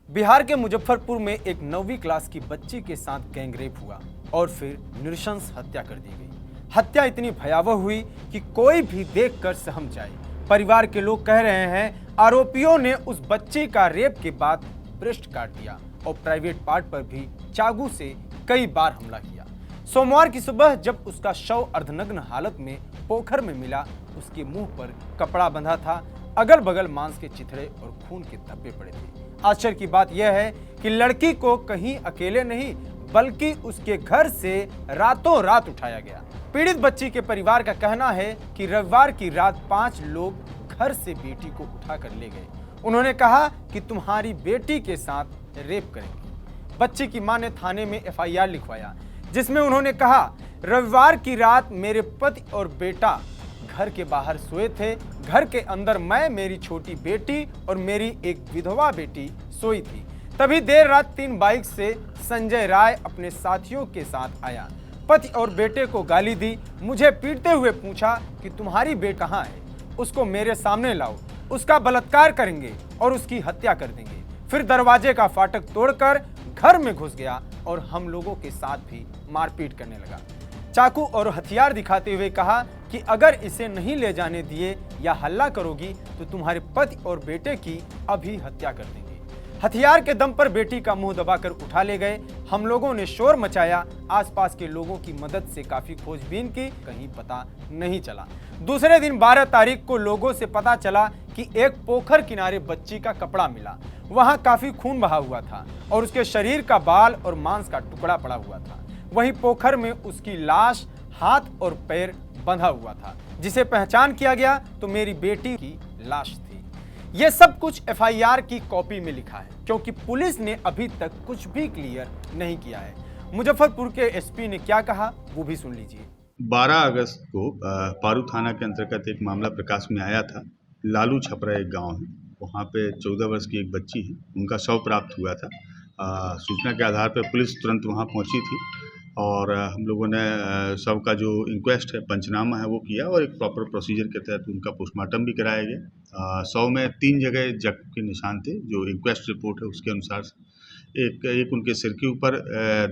बिहार के मुजफ्फरपुर में एक 9वीं क्लास की बच्ची के साथ गैंगरेप हुआ और फिर नृशंस हत्या कर दी गई। हत्या इतनी भयावह हुई कि कोई भी देखकर सहम जाए। परिवार के लोग कह रहे हैं आरोपियों ने उस बच्ची का रेप के बाद ब्रेस्ट काट दिया और प्राइवेट पार्ट पर भी चाकू से कई बार हमला किया। सोमवार की सुबह जब उसका शव अर्धनग्न हालत में पोखर में मिला, उसके मुंह पर कपड़ा बंधा था, अगल बगल मांस के चिथड़े और खून के धब्बे पड़े थे। आश्चर्य की बात यह है कि लड़की को कहीं अकेले नहीं बल्कि उसके घर से रातों रात उठाया गया। पीड़ित बच्ची के परिवार का कहना है कि रविवार की रात 5 लोग घर से बेटी को उठाकर ले गए। उन्होंने कहा कि तुम्हारी बेटी के साथ रेप करेंगे। बच्ची की मां ने थाने में एफआईआर लिखवाया, जिसमें उन्होंने कहा रविवार की रात मेरे पति और बेटा घर के बाहर सोए थे। घर के अंदर मैं, मेरी छोटी बेटी और मेरी एक विधवा बेटी सोई थी। तभी देर रात 3 बाइक से संजय राय अपने साथियों के साथ आया। पति और बेटे को गाली दी, मुझे पीटते हुए पूछा कि तुम्हारी बेटी कहाँ है, उसको मेरे सामने लाओ, उसका बलात्कार करेंगे और उसकी हत्या कर देंगे। फिर दरवाजे का फाटक तोड़कर घर में घुस गया और हम लोगों के साथ भी मारपीट करने लगा। चाकू और हथियार दिखाते हुए कहा कि अगर इसे नहीं ले जाने दिए या हल्ला करोगी तो तुम्हारे पति और बेटे की अभी हत्या कर देंगे। हथियार के दम पर बेटी का मुंह दबाकर उठा ले गए। हम लोगों ने शोर मचाया, आसपास के लोगों की मदद से काफी खोजबीन की, कहीं पता नहीं चला। दूसरे दिन 12 तारीख को लोगों से पता चला कि एक पोखर किनारे बच्ची का कपड़ा मिला। वहां काफी खून बहा हुआ था और उसके शरीर का बाल और मांस का टुकड़ा पड़ा हुआ था। वहीं पोखर में उसकी लाश, हाथ और पैर बंधा हुआ था, जिसे पहचान किया गया तो मेरी बेटी की लाश थी। यह सब कुछ एफआईआर की कॉपी में लिखा है, क्योंकि पुलिस ने अभी तक कुछ भी क्लियर नहीं किया है। मुजफ्फरपुर के एसपी ने क्या कहा वो भी सुन लीजिए। 12 अगस्त को पारू थाना के अंतर्गत एक मामला प्रकाश में आया था। लालू छपरा एक गांव है, वहां पे 14 वर्ष की एक बच्ची है, उनका शव प्राप्त हुआ था। सूचना के आधार पर पुलिस तुरंत वहां पहुंची थी और हम लोगों ने शव का जो इंक्वेस्ट है, पंचनामा है, वो किया और एक प्रॉपर प्रोसीजर के तहत उनका पोस्टमार्टम भी कराया गया। शव में 3 जगह जख्म के निशान थे, जो इंक्वेस्ट रिपोर्ट है उसके अनुसार। एक उनके सिर के ऊपर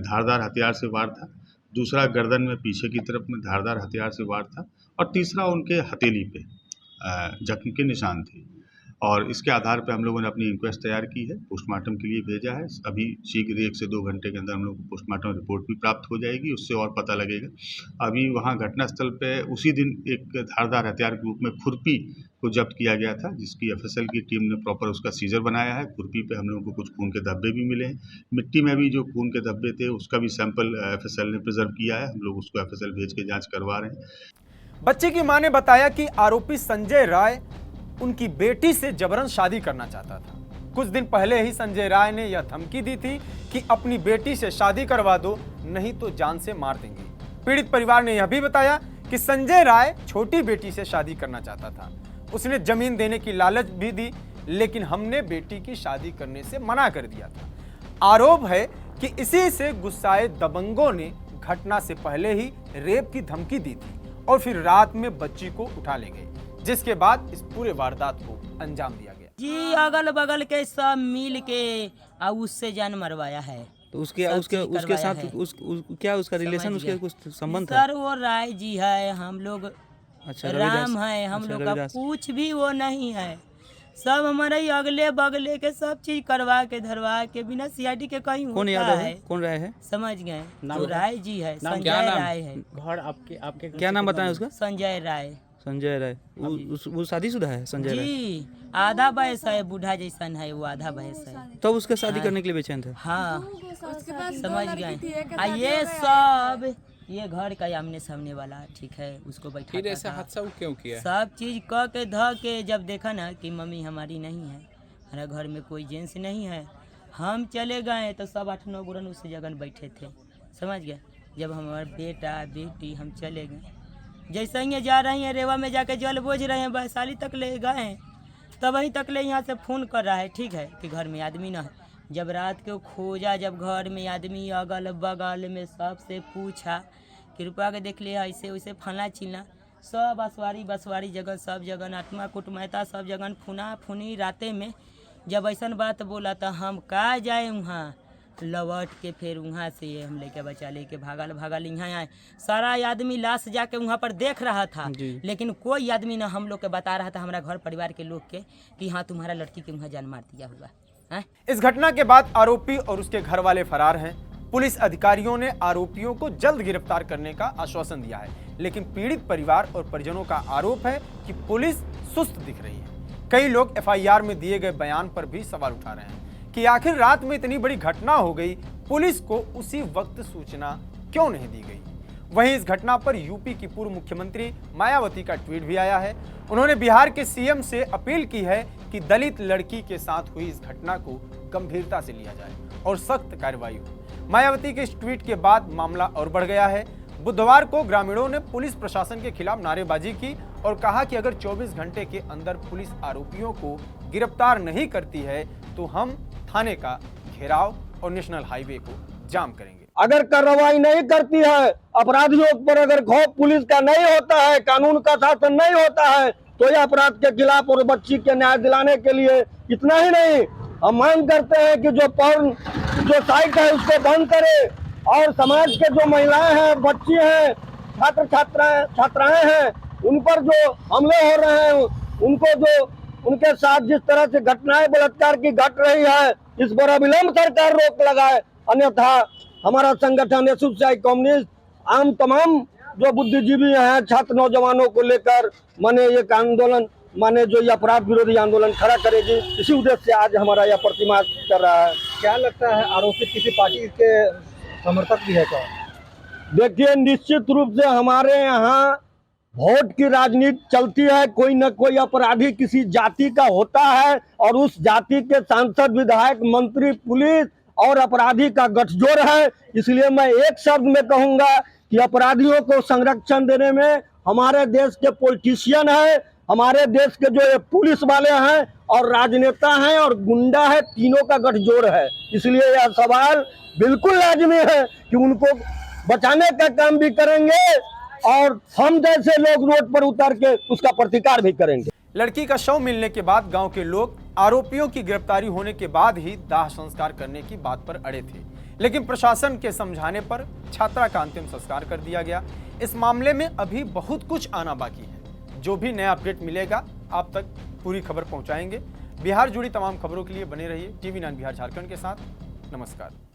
धारदार हथियार से वार था, दूसरा गर्दन में पीछे की तरफ में धारदार हथियार से वार था और तीसरा उनके हथेली पे जख्म के निशान थे। और इसके आधार पर हम लोगों ने अपनी इंक्वेस्ट तैयार की है, पोस्टमार्टम के लिए भेजा है। अभी शीघ्र 1 से 2 घंटे के अंदर हम लोग को पोस्टमार्टम रिपोर्ट भी प्राप्त हो जाएगी, उससे और पता लगेगा। अभी वहाँ घटनास्थल पे उसी दिन एक धारदार हथियार के रूप में खुरपी को जब्त किया गया था, जिसकी एफएसएल की टीम ने प्रॉपर उसका सीजर बनाया है। खुरपी पे हम लोगों को कुछ खून के धब्बे भी मिले हैं। मिट्टी में भी जो खून के धब्बे थे उसका भी सैंपल एफएसएल ने प्रिजर्व किया है। हम लोग उसको एफएसएल भेज के जाँच करवा रहे हैं। बच्ची की मां ने बताया कि आरोपी संजय राय उनकी बेटी से जबरन शादी करना चाहता था। कुछ दिन पहले ही संजय राय ने यह धमकी दी थी कि अपनी बेटी से शादी करवा दो, नहीं तो जान से मार देंगे। पीड़ित परिवार ने यह भी बताया कि संजय राय छोटी बेटी से शादी करना चाहता था। उसने जमीन देने की लालच भी दी, लेकिन हमने बेटी की शादी करने से मना कर दिया था। आरोप है कि इसी से गुस्साए दबंगों ने घटना से पहले ही रेप की धमकी दी थी और फिर रात में बच्ची को उठा ले गए, जिसके बाद इस पूरे वारदात को अंजाम दिया गया। जी अगल बगल के सब मिल के उससे जान मरवाया है। तो उसके साथ क्या उसका रिलेशन, उसके कुछ संबंध है? सर वो राय जी है, हम लोग अच्छा राम है, हम लोग का कुछ भी वो नहीं है। सब हमारे ही अगले बगले के सब चीज करवा के धरवा के बिना सीआईडी के कहीं कौन यादव है? कौन राय है? समझ गए, तो राय जी है, संजय राय है। घर आपके क्या नाम बताएं उसका? संजय राय। संजय राय वो शादीशुदा है? संजय राय जी आधा वयस है, बूढ़ा जैसा है वो, आधा वयस है। तो उसके शादी करने के लिए बेचैन थे? हाँ समझ गए। ये सब ये घर का आमने सामने वाला ठीक है, उसको बैठा फिर ऐसा हादसा क्यों किया? सब चीज क के ध के जब देखा ना कि मम्मी हमारी नहीं है, हमारे घर में कोई जेंट्स नहीं है, हम चले गए तो सब 8-9 गुरन उस जगह बैठे थे। समझ गए। जब हमारे बेटा बेटी हम चले गए, जैसे ही जा रहे हैं रेवा में जाके जल बोझ रहे हैं, वैशाली तक ले गए, तब वहीं तक ले यहाँ से फ़ोन कर रहा है, ठीक है, कि घर में आदमी ना है। जब रात को खोजा, जब घर में आदमी अगल बगल में सबसे पूछा, कृपा के देख लिया ऐसे वैसे फला चिल्ला, सब बसवारी जगह सब जगह आत्मा कुटमैता सब जगह फुना फुनी राते में जब ऐसा बात बोला तो हम का जाए वहाँ, लौट के फिर वहाँ से हम लेके बचा लेके भागल यहाँ आए। सारा आदमी लाश जाके वहाँ पर देख रहा था, लेकिन कोई आदमी ना हम लोग के बता रहा था, हमारा घर परिवार के लोग के, कि हाँ तुम्हारा लड़की के वहाँ जान मार दिया हुआ है। इस घटना के बाद आरोपी और उसके घर वाले फरार हैं। पुलिस अधिकारियों ने आरोपियों को जल्द गिरफ्तार करने का आश्वासन दिया है, लेकिन पीड़ित परिवार और परिजनों का आरोप है कि पुलिस सुस्त दिख रही है। कई लोग एफआईआर में दिए गए बयान पर भी सवाल उठा रहे हैं कि आखिर रात में इतनी बड़ी घटना हो गई, पुलिस को उसी वक्त सूचना क्यों नहीं दी गई। वहीं इस घटना पर यूपी की पूर्व मुख्यमंत्री मायावती का ट्वीट भी आया है। उन्होंने बिहार के सीएम से अपील की है कि दलित लड़की के साथ हुई इस घटना को गंभीरता से लिया जाए और सख्त कार्रवाई हो। मायावती के इस ट्वीट के बाद मामला और बढ़ गया है। बुधवार को ग्रामीणों ने पुलिस प्रशासन के खिलाफ नारेबाजी की और कहा कि अगर 24 घंटे के अंदर पुलिस आरोपियों को गिरफ्तार नहीं करती है तो हम थाने का घेराव और नेशनल हाईवे को जाम करेंगे। अगर कार्रवाई नहीं करती है, अपराधियों पर अगर खौफ पुलिस का नहीं होता है, कानून का शासन नहीं होता है, तो यह अपराध के खिलाफ और बच्ची के न्याय दिलाने के लिए इतना ही नहीं, हम मांग करते हैं कि जो पोर्न जो साइट है उसको बंद करे और समाज के जो महिलाएं हैं, बच्ची हैं, छात्राएं हैं, उन पर जो हमले हो रहे हैं, उनको जो उनके साथ जिस तरह से घटनाएं बलात्कार की घट रही है, इस पर अविलंब सरकार रोक लगाए, अन्यथा हमारा संगठन एसोसिएशन कम्युनिस्ट आम तमाम जो बुद्धिजीवी हैं, छात्र नौजवानों को लेकर माने एक आंदोलन माने जो ये अपराध विरोधी आंदोलन खड़ा करेगी। इसी उद्देश्य से आज हमारा यह प्रतिमा कर रहा है। क्या लगता है आरोपित किसी पार्टी के समर्थक भी है क्या? देखिए, निश्चित रूप से हमारे यहाँ वोट की राजनीति चलती है। कोई न कोई अपराधी किसी जाति का होता है और उस जाति के सांसद, विधायक, मंत्री, पुलिस और अपराधी का गठजोड़ है। इसलिए मैं एक शब्द में कहूंगा कि अपराधियों को संरक्षण देने में हमारे देश के पॉलिटिशियन है, हमारे देश के जो पुलिस वाले हैं और राजनेता हैं और गुंडा है, तीनों का गठजोड़ है। इसलिए यह सवाल बिल्कुल लाजमी है कि उनको बचाने का काम भी करेंगे और हम जैसे लोग रोड पर उतर के उसका प्रतिकार भी करेंगे। लड़की का शव मिलने के बाद गांव के लोग आरोपियों की गिरफ्तारी होने के बाद ही दाह संस्कार करने की बात पर अड़े थे, लेकिन प्रशासन के समझाने पर छात्रा का अंतिम संस्कार कर दिया गया। इस मामले में अभी बहुत कुछ आना बाकी है। जो भी नया अपडेट मिलेगा आप तक पूरी खबर पहुंचाएंगे। बिहार जुड़ी तमाम खबरों के लिए बने रहिए TV9 बिहार झारखंड के साथ। नमस्कार।